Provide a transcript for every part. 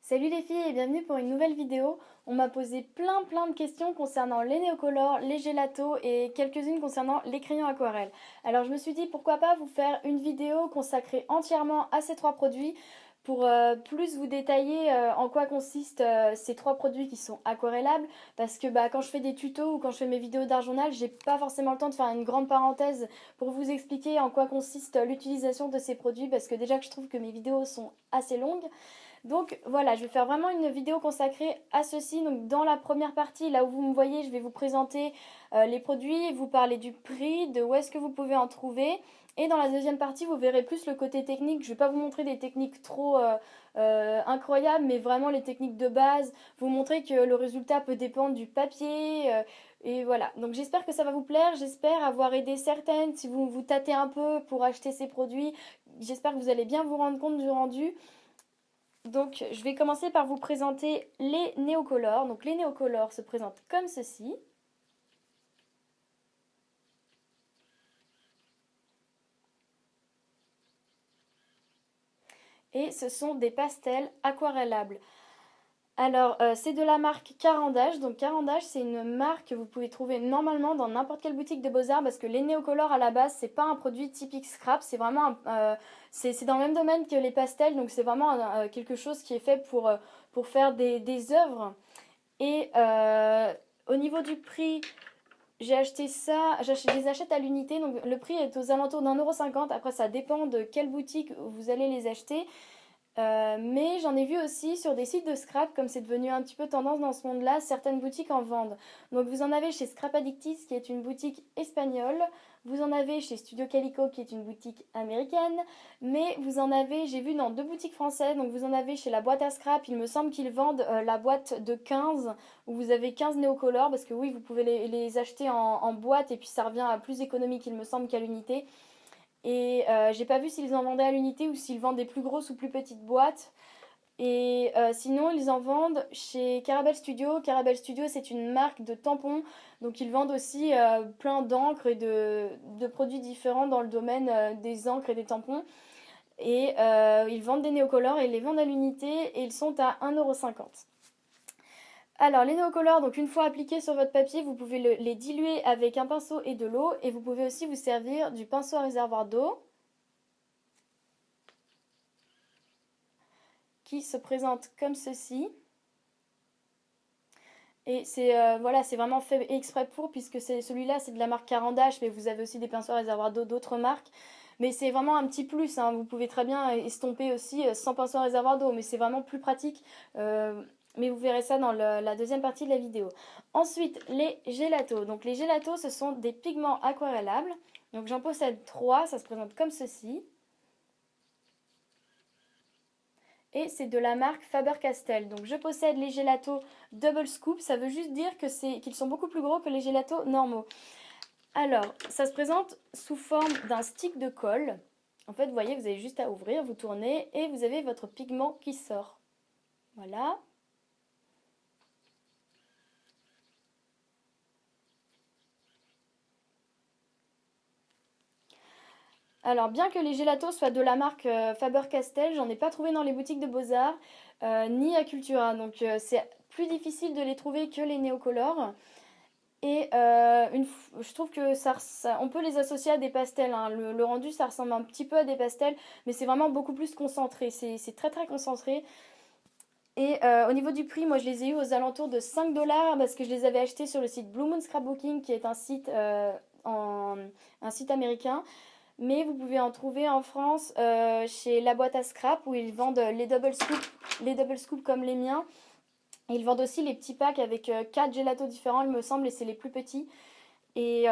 Salut les filles et bienvenue pour une nouvelle vidéo. On m'a posé plein de questions concernant les néocolores, les gélatos et quelques-unes concernant les crayons aquarelles. Alors je me suis dit pourquoi pas vous faire une vidéo consacrée entièrement à ces trois produits pour plus vous détailler en quoi consistent ces trois produits qui sont aquarellables parce que quand je fais des tutos ou quand je fais mes vidéos d'art journal, j'ai pas forcément le temps de faire une grande parenthèse pour vous expliquer en quoi consiste l'utilisation de ces produits parce que déjà que je trouve que mes vidéos sont assez longues. Donc voilà, je vais faire vraiment une vidéo consacrée à ceci. Donc dans la première partie, là où vous me voyez, je vais vous présenter les produits, vous parler du prix, de où est-ce que vous pouvez en trouver. Et dans la deuxième partie, vous verrez plus le côté technique. Je ne vais pas vous montrer des techniques trop incroyables, mais vraiment les techniques de base. Vous montrer que le résultat peut dépendre du papier. Et voilà. Donc j'espère que ça va vous plaire. J'espère avoir aidé certaines si vous vous tâtez un peu pour acheter ces produits. J'espère que vous allez bien vous rendre compte du rendu. Donc, je vais commencer par vous présenter les néocolores. Donc, les néocolores se présentent comme ceci. Et ce sont des pastels aquarellables. Alors, c'est de la marque Carandache. Donc, Carandache, c'est une marque que vous pouvez trouver normalement dans n'importe quelle boutique de Beaux-Arts parce que les néocolores à la base, c'est pas un produit typique scrap. C'est vraiment c'est dans le même domaine que les pastels. Donc, c'est vraiment quelque chose qui est fait pour faire des œuvres. Et au niveau du prix, j'ai acheté ça, je les achète à l'unité, donc le prix est aux alentours d'1,50 €. Après, ça dépend de quelle boutique vous allez les acheter. Mais j'en ai vu aussi sur des sites de scrap, comme c'est devenu un petit peu tendance dans ce monde-là, certaines boutiques en vendent. Donc vous en avez chez Scrap Addictis, qui est une boutique espagnole, vous en avez chez Studio Calico, qui est une boutique américaine, mais vous en avez, j'ai vu dans deux boutiques françaises, donc vous en avez chez la boîte à scrap, il me semble qu'ils vendent la boîte de 15, où vous avez 15 néocolores, parce que oui, vous pouvez les acheter en boîte, et puis ça revient à plus économique, il me semble, qu'à l'unité. Et j'ai pas vu s'ils en vendaient à l'unité ou s'ils vendent des plus grosses ou plus petites boîtes. Et sinon, ils en vendent chez Carabel Studio. Carabel Studio, c'est une marque de tampons. Donc, ils vendent aussi plein d'encre et de produits différents dans le domaine des encres et des tampons. Et ils vendent des néocolores et ils les vendent à l'unité et ils sont à 1,50 €. Alors, les néocolores, donc une fois appliqués sur votre papier, vous pouvez les diluer avec un pinceau et de l'eau. Et vous pouvez aussi vous servir du pinceau à réservoir d'eau qui se présente comme ceci. Et c'est voilà, c'est vraiment fait exprès pour, puisque celui-là c'est de la marque Carandache, mais vous avez aussi des pinceaux à réservoir d'eau d'autres marques. Mais c'est vraiment un petit plus, hein. Vous pouvez très bien estomper aussi sans pinceau à réservoir d'eau, mais c'est vraiment plus pratique. Mais vous verrez ça dans la deuxième partie de la vidéo. Ensuite, les gélatos. Donc les gélatos, ce sont des pigments aquarellables. Donc j'en possède trois, ça se présente comme ceci. Et c'est de la marque Faber-Castell. Donc je possède les gélatos Double Scoop, ça veut juste dire qu'ils sont beaucoup plus gros que les gélatos normaux. Alors, ça se présente sous forme d'un stick de colle. En fait, vous voyez, vous avez juste à ouvrir, vous tournez et vous avez votre pigment qui sort. Voilà. Alors, bien que les gélatos soient de la marque Faber-Castell, j'en ai pas trouvé dans les boutiques de Beaux-Arts, ni à Cultura. Donc, c'est plus difficile de les trouver que les néocolores. Et je trouve que on peut les associer à des pastels, hein. Le rendu, ça ressemble un petit peu à des pastels, mais c'est vraiment beaucoup plus concentré. C'est très concentré. Et au niveau du prix, moi je les ai eu aux alentours de 5 $ parce que je les avais achetés sur le site Blue Moon Scrapbooking, qui est un site américain. Mais vous pouvez en trouver en France chez La Boîte à Scrap où ils vendent les double scoops comme les miens. Et ils vendent aussi les petits packs avec 4 gelatos différents, il me semble, et c'est les plus petits. Et,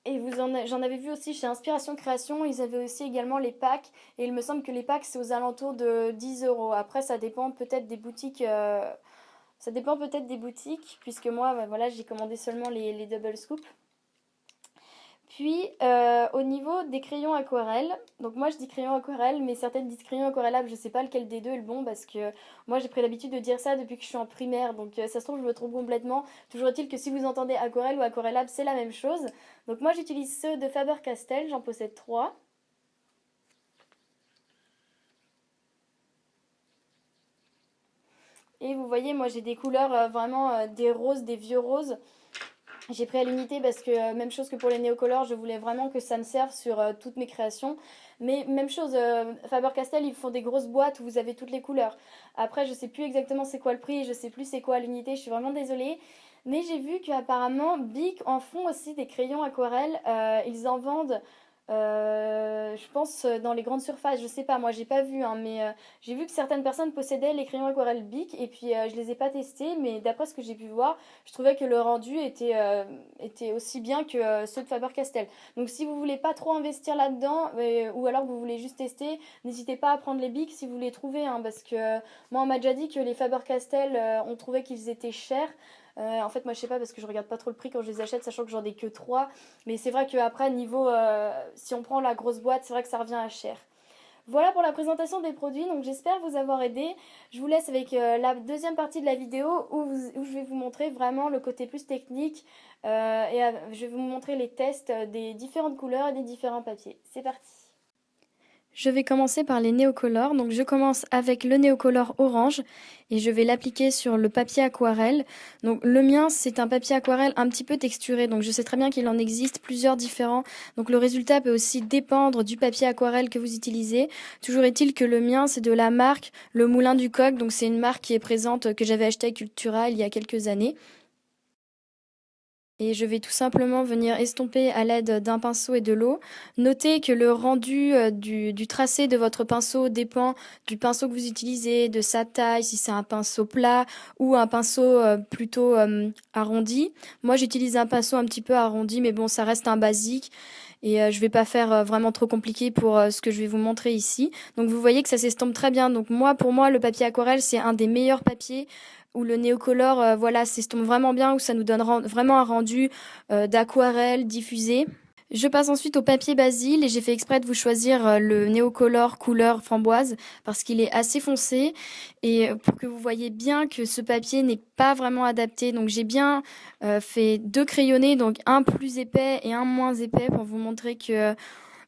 j'en avais vu aussi chez Inspiration Création, ils avaient aussi également les packs. Et il me semble que les packs, c'est aux alentours de 10 €. Après, ça dépend peut-être des boutiques. Ça dépend peut-être des boutiques, puisque moi, voilà, j'ai commandé seulement les double scoops. Puis, au niveau des crayons aquarelles, donc moi je dis crayon aquarelle, mais certaines disent crayon aquarellables, je sais pas lequel des deux est le bon parce que moi j'ai pris l'habitude de dire ça depuis que je suis en primaire, donc ça se trouve je me trompe complètement. Toujours est-il que si vous entendez aquarelle ou aquarellable, c'est la même chose. Donc moi j'utilise ceux de Faber-Castell, j'en possède trois. Et vous voyez, moi j'ai des couleurs vraiment des roses, des vieux roses. J'ai pris à l'unité parce que même chose que pour les néocolores, je voulais vraiment que ça me serve sur toutes mes créations. Mais même chose, Faber-Castell, ils font des grosses boîtes où vous avez toutes les couleurs. Après, je sais plus exactement c'est quoi le prix, je sais plus c'est quoi à l'unité, je suis vraiment désolée. Mais j'ai vu qu'apparemment Bic en font aussi des crayons aquarelles. Ils en vendent, je pense, dans les grandes surfaces. Je sais pas, moi j'ai pas vu, hein, mais j'ai vu que certaines personnes possédaient les crayons aquarelles Bic et puis je les ai pas testés. Mais d'après ce que j'ai pu voir, je trouvais que le rendu était aussi bien que ceux de Faber-Castell. Donc si vous voulez pas trop investir là-dedans, ou alors que vous voulez juste tester, n'hésitez pas à prendre les Bic si vous les trouvez, hein, parce que moi on m'a déjà dit que les Faber-Castell, on trouvait qu'ils étaient chers. En fait, moi je sais pas parce que je regarde pas trop le prix quand je les achète, sachant que j'en ai que 3. Mais c'est vrai qu'après, niveau, si on prend la grosse boîte, c'est vrai que ça revient à cher. Voilà pour la présentation des produits, donc j'espère vous avoir aidé. Je vous laisse avec la deuxième partie de la vidéo où je vais vous montrer vraiment le côté plus technique je vais vous montrer les tests des différentes couleurs et des différents papiers. C'est parti! Je vais commencer par les néocolores. Donc je commence avec le néocolore orange et je vais l'appliquer sur le papier aquarelle. Donc le mien, c'est un papier aquarelle un petit peu texturé. Donc je sais très bien qu'il en existe plusieurs différents. Donc le résultat peut aussi dépendre du papier aquarelle que vous utilisez. Toujours est-il que le mien, c'est de la marque Le Moulin du Coq. Donc c'est une marque qui est présente, que j'avais achetée à Cultura il y a quelques années. Et je vais tout simplement venir estomper à l'aide d'un pinceau et de l'eau. Notez que le rendu du tracé de votre pinceau dépend du pinceau que vous utilisez, de sa taille, si c'est un pinceau plat ou un pinceau plutôt arrondi. Moi j'utilise un pinceau un petit peu arrondi, mais bon ça reste un basique. Et je vais pas faire vraiment trop compliqué pour ce que je vais vous montrer ici. Donc vous voyez que ça s'estompe très bien. Donc pour moi, le papier aquarelle, c'est un des meilleurs papiers où le néocolore, voilà, s'estompe vraiment bien, où ça nous donne vraiment un rendu d'aquarelle diffusé. Je passe ensuite au papier Basile et j'ai fait exprès de vous choisir le néocolore couleur framboise parce qu'il est assez foncé et pour que vous voyez bien que ce papier n'est pas vraiment adapté. Donc j'ai bien fait 2 crayonnés, donc un plus épais et un moins épais pour vous montrer que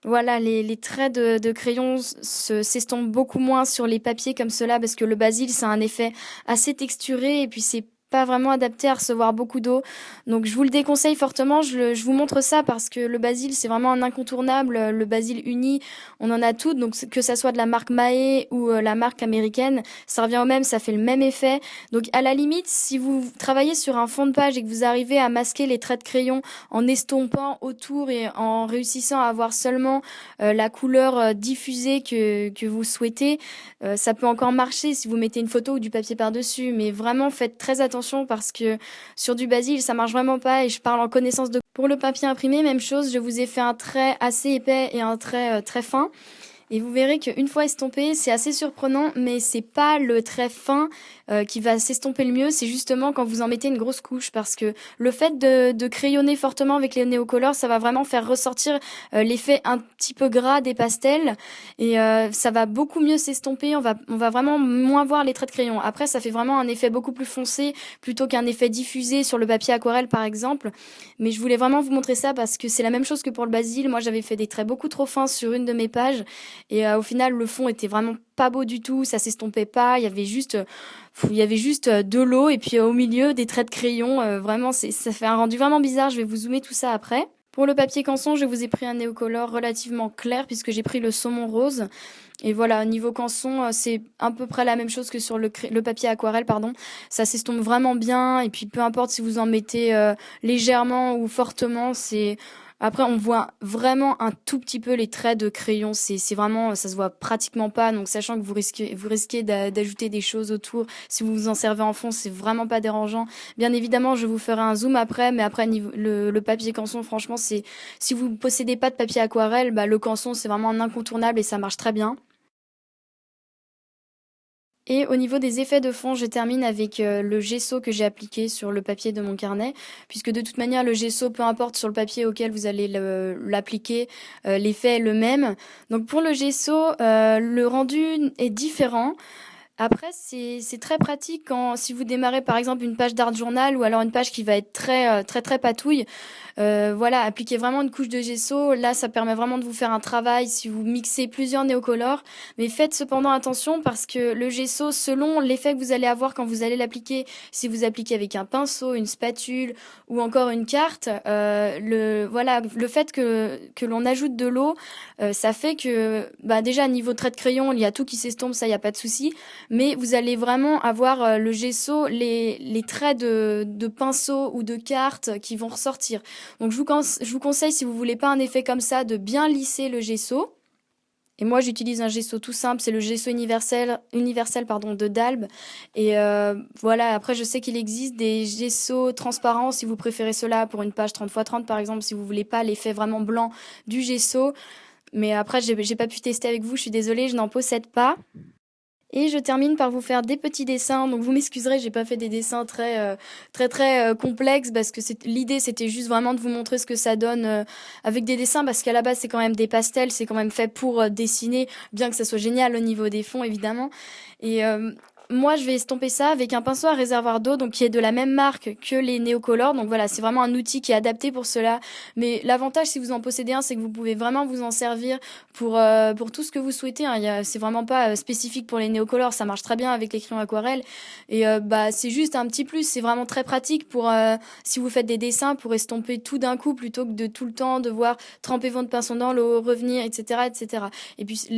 voilà, les traits de crayon s'estompent beaucoup moins sur les papiers comme cela parce que le Basile, ça a un effet assez texturé et puis c'est pas vraiment adapté à recevoir beaucoup d'eau. Donc je vous le déconseille fortement, je vous montre ça parce que le Basile, c'est vraiment un incontournable. Le Basile uni, on en a toutes, donc que ça soit de la marque Mahé ou la marque américaine, ça revient au même, ça fait le même effet. Donc à la limite, si vous travaillez sur un fond de page et que vous arrivez à masquer les traits de crayon en estompant autour et en réussissant à avoir seulement la couleur diffusée que vous souhaitez, ça peut encore marcher si vous mettez une photo ou du papier par-dessus, mais vraiment faites très attention parce que sur du Basile, ça marche vraiment pas et je parle en connaissance de... Pour le papier imprimé, même chose, je vous ai fait un trait assez épais et un trait très fin. Et vous verrez qu'une fois estompé, c'est assez surprenant, mais c'est pas le trait fin qui va s'estomper le mieux, c'est justement quand vous en mettez une grosse couche, parce que le fait de crayonner fortement avec les néocolores, ça va vraiment faire ressortir l'effet un petit peu gras des pastels, et ça va beaucoup mieux s'estomper, on va vraiment moins voir les traits de crayon. Après, ça fait vraiment un effet beaucoup plus foncé, plutôt qu'un effet diffusé sur le papier aquarelle par exemple, mais je voulais vraiment vous montrer ça parce que c'est la même chose que pour le Basile. Moi j'avais fait des traits beaucoup trop fins sur une de mes pages, et au final, le fond était vraiment pas beau du tout, ça s'estompait pas, il y avait juste de l'eau et puis au milieu des traits de crayon. Vraiment, ça fait un rendu vraiment bizarre, je vais vous zoomer tout ça après. Pour le papier canson, je vous ai pris un néocolore relativement clair puisque j'ai pris le saumon rose. Et voilà, niveau canson, c'est à peu près la même chose que sur le papier aquarelle, pardon. Ça s'estompe vraiment bien et puis peu importe si vous en mettez légèrement ou fortement, c'est... Après, on voit vraiment un tout petit peu les traits de crayon. C'est vraiment, ça se voit pratiquement pas. Donc, sachant que vous risquez d'ajouter des choses autour, si vous vous en servez en fond, c'est vraiment pas dérangeant. Bien évidemment, je vous ferai un zoom après, mais après, le papier canson, franchement, si vous possédez pas de papier aquarelle, bah, le canson, c'est vraiment un incontournable et ça marche très bien. Et au niveau des effets de fond, je termine avec le gesso que j'ai appliqué sur le papier de mon carnet, puisque de toute manière, le gesso, peu importe sur le papier auquel vous allez l'appliquer, l'effet est le même. Donc pour le gesso, le rendu est différent. Après, c'est très pratique quand si vous démarrez par exemple une page d'art journal ou alors une page qui va être très patouille. Voilà, appliquez vraiment une couche de gesso. Là, ça permet vraiment de vous faire un travail si vous mixez plusieurs néocolores. Mais faites cependant attention parce que le gesso, selon l'effet que vous allez avoir quand vous allez l'appliquer, si vous appliquez avec un pinceau, une spatule ou encore une carte, le fait que l'on ajoute de l'eau, ça fait que bah déjà niveau trait de crayon, il y a tout qui s'estompe, ça il y a pas de souci. Mais vous allez vraiment avoir le gesso, les traits de pinceau ou de carte qui vont ressortir. Donc je vous conseille, si vous voulez pas un effet comme ça, de bien lisser le gesso. Et moi, j'utilise un gesso tout simple, c'est le gesso universel pardon, de Dalbe. Et voilà, après, je sais qu'il existe des gessos transparents si vous préférez cela pour une page 30x30 par exemple, si vous voulez pas l'effet vraiment blanc du gesso. Mais après, j'ai pas pu tester avec vous, je suis désolée, je n'en possède pas. Et je termine par vous faire des petits dessins. Donc vous m'excuserez, j'ai pas fait des dessins très complexes parce que l'idée c'était juste vraiment de vous montrer ce que ça donne avec des dessins parce qu'à la base c'est quand même des pastels, c'est quand même fait pour dessiner, bien que ça soit génial au niveau des fonds évidemment. Et moi, je vais estomper ça avec un pinceau à réservoir d'eau, donc qui est de la même marque que les Neocolor. Donc voilà, c'est vraiment un outil qui est adapté pour cela. Mais l'avantage, si vous en possédez un, c'est que vous pouvez vraiment vous en servir pour tout ce que vous souhaitez. Hein. C'est vraiment pas spécifique pour les Neocolor, ça marche très bien avec les crayons aquarelle. Et bah c'est juste un petit plus. C'est vraiment très pratique pour si vous faites des dessins pour estomper tout d'un coup plutôt que de tout le temps devoir tremper votre pinceau dans l'eau, revenir, etc., etc. Et puis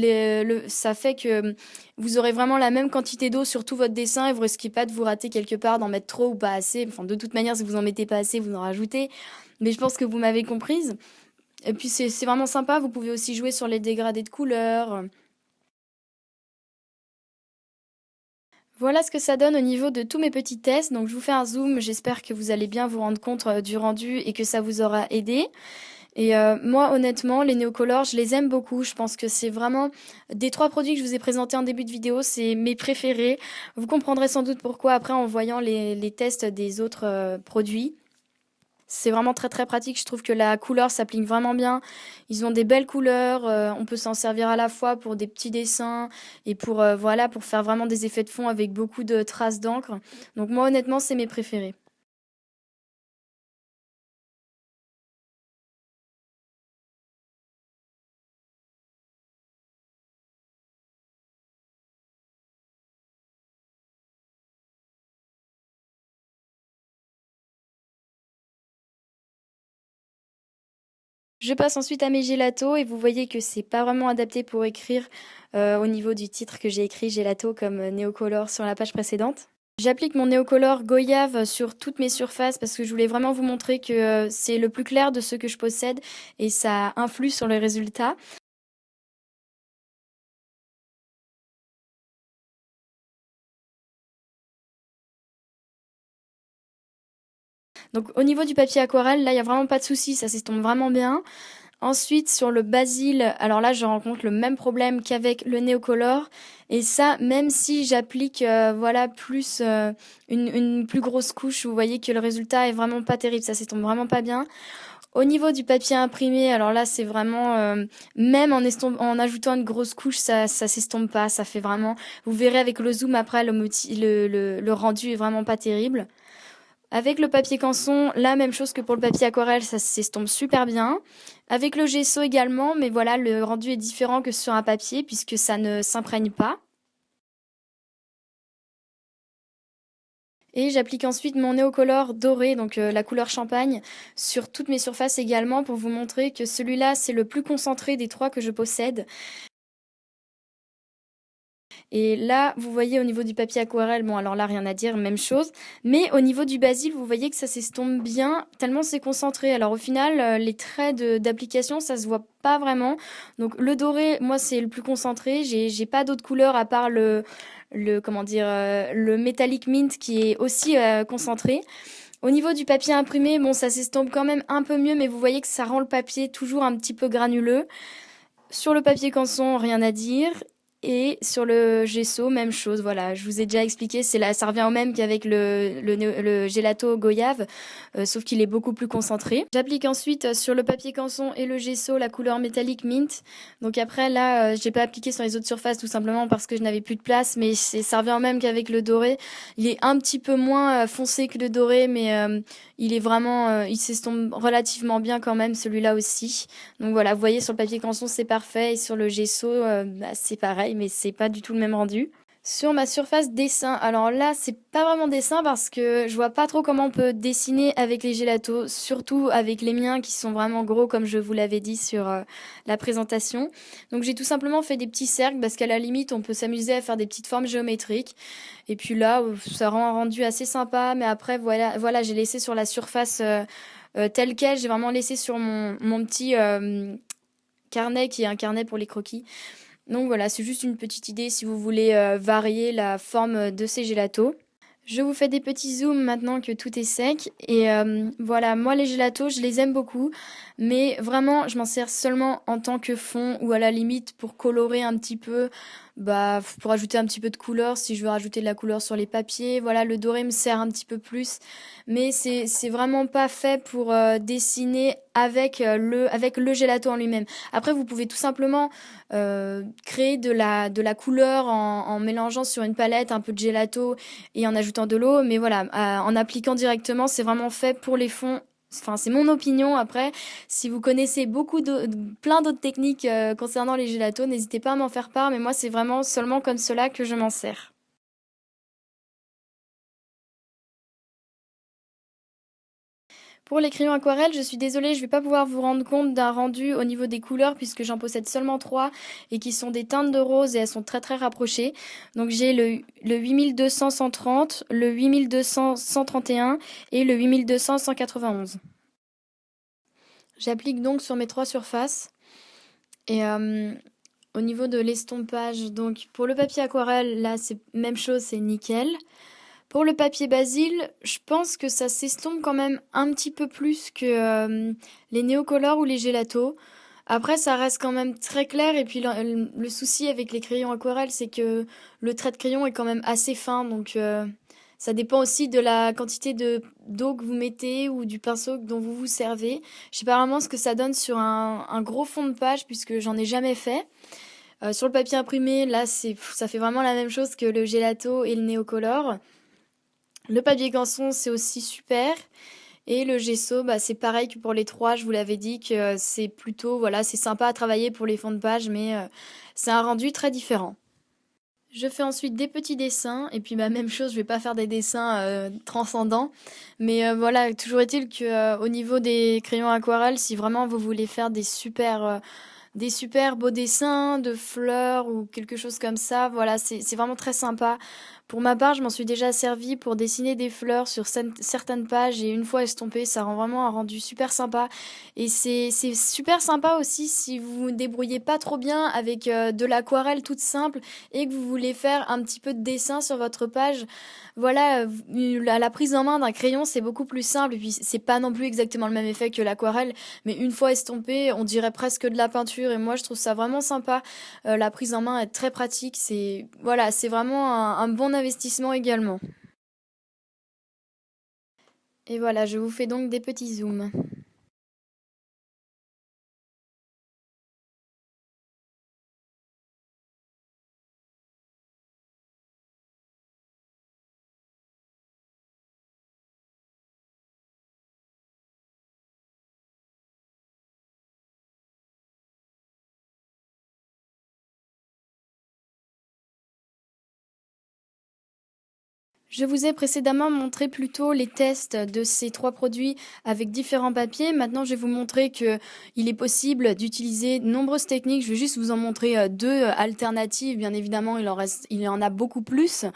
ça fait que vous aurez vraiment la même quantité d'eau sur tout votre dessin et vous risquez pas de vous rater quelque part, d'en mettre trop ou pas assez. Enfin, de toute manière, si vous en mettez pas assez, vous en rajoutez. Mais je pense que vous m'avez comprise. Et puis c'est vraiment sympa, vous pouvez aussi jouer sur les dégradés de couleurs. Voilà ce que ça donne au niveau de tous mes petits tests. Donc je vous fais un zoom, j'espère que vous allez bien vous rendre compte du rendu et que ça vous aura aidé. Et moi, honnêtement, les Neocolor, je les aime beaucoup. Je pense que c'est vraiment des trois produits que je vous ai présentés en début de vidéo, c'est mes préférés. Vous comprendrez sans doute pourquoi après en voyant les tests des autres produits. C'est vraiment très pratique. Je trouve que la couleur s'applique vraiment bien. Ils ont des belles couleurs. On peut s'en servir à la fois pour des petits dessins et pour voilà pour faire vraiment des effets de fond avec beaucoup de traces d'encre. Donc moi, honnêtement, c'est mes préférés. Je passe ensuite à mes gelatos et vous voyez que c'est pas vraiment adapté pour écrire au niveau du titre que j'ai écrit gelato comme néocolor sur la page précédente. J'applique mon néocolor goyave sur toutes mes surfaces parce que je voulais vraiment vous montrer que c'est le plus clair de ceux que je possède et ça influe sur le résultat. Donc au niveau du papier aquarelle, là il y a vraiment pas de souci, ça s'estompe vraiment bien. Ensuite, sur le basil, alors là, je rencontre le même problème qu'avec le néocolor. Et ça, même si j'applique, voilà, plus une plus grosse couche, vous voyez que le résultat est vraiment pas terrible. Ça s'estompe vraiment pas bien. Au niveau du papier imprimé, alors là, c'est vraiment, même en ajoutant une grosse couche, ça s'estompe pas. Ça fait vraiment, vous verrez avec le zoom après, le rendu est vraiment pas terrible. Avec le papier canson, la même chose que pour le papier aquarelle, ça s'estompe super bien. Avec le gesso également, mais voilà, le rendu est différent que sur un papier puisque ça ne s'imprègne pas. Et j'applique ensuite mon néocolor doré, donc la couleur champagne, sur toutes mes surfaces également pour vous montrer que celui-là, c'est le plus concentré des trois que je possède. Et là, vous voyez au niveau du papier aquarelle, bon alors là rien à dire, même chose. Mais au niveau du basil, vous voyez que ça s'estompe bien, tellement c'est concentré. Alors au final, les traits d'application, ça se voit pas vraiment. Donc le doré, moi c'est le plus concentré. J'ai pas d'autre couleur à part comment dire, le metallic mint qui est aussi concentré. Au niveau du papier imprimé, bon ça s'estompe quand même un peu mieux, mais vous voyez que ça rend le papier toujours un petit peu granuleux. Sur le papier canson, rien à dire. Et sur le gesso, même chose, voilà, je vous ai déjà expliqué, ça revient au même qu'avec le gelato goyave, sauf qu'il est beaucoup plus concentré. J'applique ensuite sur le papier canson et le gesso la couleur métallique mint. Donc après là, j'ai pas appliqué sur les autres surfaces tout simplement parce que je n'avais plus de place, mais ça revient au même qu'avec le doré. Il est un petit peu moins foncé que le doré, mais il est vraiment, il s'estompe relativement bien quand même, celui-là aussi. Donc voilà, vous voyez sur le papier canson c'est parfait et sur le gesso c'est pareil mais c'est pas du tout le même rendu. Sur ma surface dessin, alors là c'est pas vraiment dessin parce que je vois pas trop comment on peut dessiner avec les gélatos, surtout avec les miens qui sont vraiment gros comme je vous l'avais dit sur la présentation. Donc j'ai tout simplement fait des petits cercles parce qu'à la limite on peut s'amuser à faire des petites formes géométriques. Et puis là ça rend un rendu assez sympa mais après voilà j'ai laissé sur la surface tel quel, j'ai vraiment laissé sur mon petit carnet qui est un carnet pour les croquis. Donc voilà, c'est juste une petite idée si vous voulez varier la forme de ces gélatos. Je vous fais des petits zooms maintenant que tout est sec. Et voilà, moi les gélatos, je les aime beaucoup. Mais vraiment, je m'en sers seulement en tant que fond ou à la limite pour colorer un petit peu. Bah, pour ajouter un petit peu de couleur, si je veux rajouter de la couleur sur les papiers. Voilà, le doré me sert un petit peu plus. Mais c'est vraiment pas fait pour dessiner avec le gelato en lui-même. Après, vous pouvez tout simplement créer de la couleur en mélangeant sur une palette un peu de gelato et en ajoutant de l'eau. Mais voilà, en appliquant directement, c'est vraiment fait pour les fonds. Enfin, c'est mon opinion. Après, si vous connaissez plein d'autres techniques concernant les gélatos, n'hésitez pas à m'en faire part. Mais moi, c'est vraiment seulement comme cela que je m'en sers. Pour les crayons aquarelles, je suis désolée, je vais pas pouvoir vous rendre compte d'un rendu au niveau des couleurs puisque j'en possède seulement 3 et qui sont des teintes de rose et elles sont très très rapprochées. Donc j'ai le 8200 130, le 8200 131 et le 8200 191. J'applique donc sur mes 3 surfaces et au niveau de l'estompage, donc pour le papier aquarelle, là c'est même chose, c'est nickel. Pour le papier basil, je pense que ça s'estompe quand même un petit peu plus que les néocolores ou les gélatos. Après, ça reste quand même très clair. Et puis le souci avec les crayons aquarelles, c'est que le trait de crayon est quand même assez fin. Donc ça dépend aussi de la quantité de d'eau que vous mettez ou du pinceau dont vous vous servez. Je sais pas vraiment ce que ça donne sur un gros fond de page puisque j'en ai jamais fait. Sur le papier imprimé, là, ça fait vraiment la même chose que le gelato et le néocolore. Le papier canson, c'est aussi super. Et le gesso, bah, c'est pareil que pour les 3. Je vous l'avais dit que c'est plutôt, voilà, c'est sympa à travailler pour les fonds de page, mais c'est un rendu très différent. Je fais ensuite des petits dessins, et puis bah, même chose, je vais pas faire des dessins transcendants, mais voilà, toujours est-il que au niveau des crayons aquarelles, si vraiment vous voulez faire des super beaux dessins de fleurs ou quelque chose comme ça, voilà, c'est vraiment très sympa. Pour ma part, je m'en suis déjà servi pour dessiner des fleurs sur certaines pages et une fois estompé, ça rend vraiment un rendu super sympa. Et c'est super sympa aussi si vous vous débrouillez pas trop bien avec de l'aquarelle toute simple et que vous voulez faire un petit peu de dessin sur votre page. Voilà, la prise en main d'un crayon, c'est beaucoup plus simple et puis c'est pas non plus exactement le même effet que l'aquarelle, mais une fois estompé, on dirait presque de la peinture et moi je trouve ça vraiment sympa. La prise en main est très pratique, c'est vraiment un bon investissement également. Et voilà, je vous fais donc des petits zooms. Je vous ai précédemment montré plutôt les tests de ces 3 produits avec différents papiers. Maintenant, je vais vous montrer que il est possible d'utiliser de nombreuses techniques. Je vais juste vous en montrer 2 alternatives. Bien évidemment, il y en a beaucoup plus.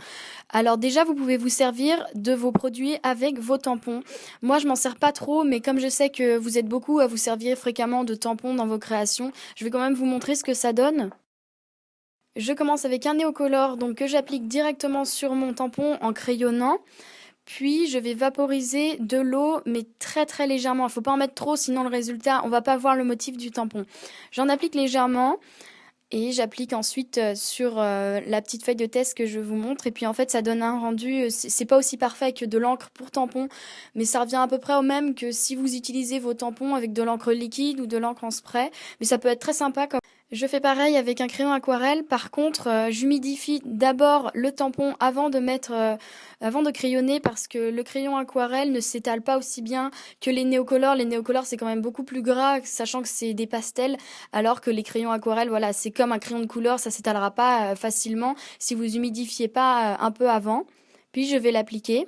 Alors déjà, vous pouvez vous servir de vos produits avec vos tampons. Moi, je m'en sers pas trop, mais comme je sais que vous êtes beaucoup à vous servir fréquemment de tampons dans vos créations, je vais quand même vous montrer ce que ça donne. Je commence avec un néocolore donc que j'applique directement sur mon tampon en crayonnant. Puis je vais vaporiser de l'eau, mais très très légèrement. Il ne faut pas en mettre trop, sinon le résultat, on va pas voir le motif du tampon. J'en applique légèrement Et j'applique ensuite sur la petite feuille de test que je vous montre. Et puis en fait, ça donne un rendu. C'est pas aussi parfait que de l'encre pour tampon, mais ça revient à peu près au même que si vous utilisez vos tampons avec de l'encre liquide ou de l'encre en spray. Mais ça peut être très sympa comme. Je fais pareil avec un crayon aquarelle. Par contre, j'humidifie d'abord le tampon avant de crayonner parce que le crayon aquarelle ne s'étale pas aussi bien que les néocolores. Les néocolores, c'est quand même beaucoup plus gras, sachant que c'est des pastels, alors que les crayons aquarelle, voilà, c'est comme un crayon de couleur, ça s'étalera pas facilement si vous humidifiez pas un peu avant. Puis je vais l'appliquer.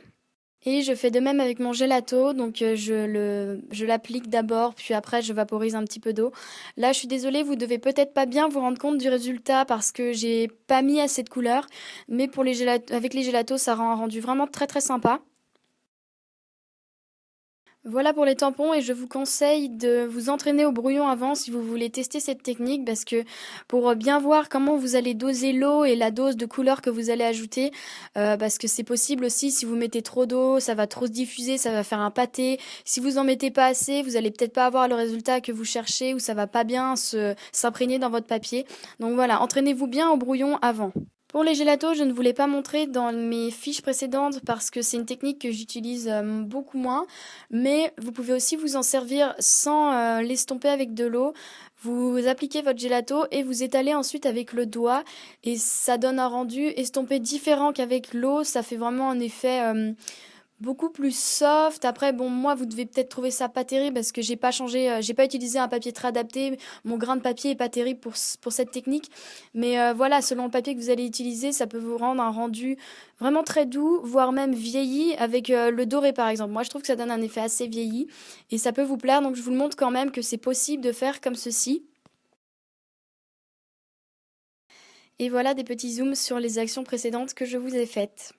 Et je fais de même avec mon gelato, donc je l'applique d'abord, puis après je vaporise un petit peu d'eau. Là, je suis désolée, vous devez peut-être pas bien vous rendre compte du résultat parce que j'ai pas mis assez de couleur, mais avec les gelatos, ça rend un rendu vraiment très très sympa. Voilà pour les tampons et je vous conseille de vous entraîner au brouillon avant si vous voulez tester cette technique parce que pour bien voir comment vous allez doser l'eau et la dose de couleur que vous allez ajouter, parce que c'est possible aussi si vous mettez trop d'eau, ça va trop se diffuser, ça va faire un pâté. Si vous en mettez pas assez, vous allez peut-être pas avoir le résultat que vous cherchez ou ça va pas bien s'imprégner dans votre papier. Donc voilà, entraînez-vous bien au brouillon avant. Pour les gélatos, je ne vous l'ai pas montré dans mes fiches précédentes parce que c'est une technique que j'utilise beaucoup moins. Mais vous pouvez aussi vous en servir sans l'estomper avec de l'eau. Vous appliquez votre gelato et vous étalez ensuite avec le doigt. Et ça donne un rendu estompé différent qu'avec l'eau. Ça fait vraiment un effet beaucoup plus soft. Après, bon, moi, vous devez peut-être trouver ça pas terrible parce que j'ai pas changé, j'ai pas utilisé un papier très adapté. Mon grain de papier est pas terrible pour cette technique. Mais voilà, selon le papier que vous allez utiliser, ça peut vous rendre un rendu vraiment très doux, voire même vieilli avec le doré par exemple. Moi, je trouve que ça donne un effet assez vieilli et ça peut vous plaire. Donc, je vous le montre quand même que c'est possible de faire comme ceci. Et voilà des petits zooms sur les actions précédentes que je vous ai faites.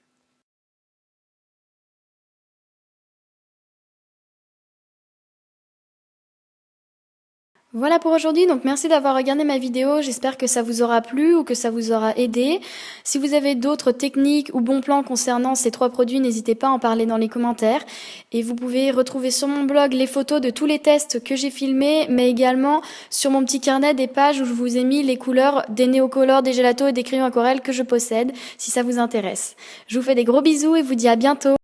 Voilà pour aujourd'hui, donc merci d'avoir regardé ma vidéo, j'espère que ça vous aura plu ou que ça vous aura aidé. Si vous avez d'autres techniques ou bons plans concernant ces 3 produits, n'hésitez pas à en parler dans les commentaires. Et vous pouvez retrouver sur mon blog les photos de tous les tests que j'ai filmés, mais également sur mon petit carnet des pages où je vous ai mis les couleurs des néocolores, des gelatos et des crayons aquarelles que je possède, si ça vous intéresse. Je vous fais des gros bisous et vous dis à bientôt.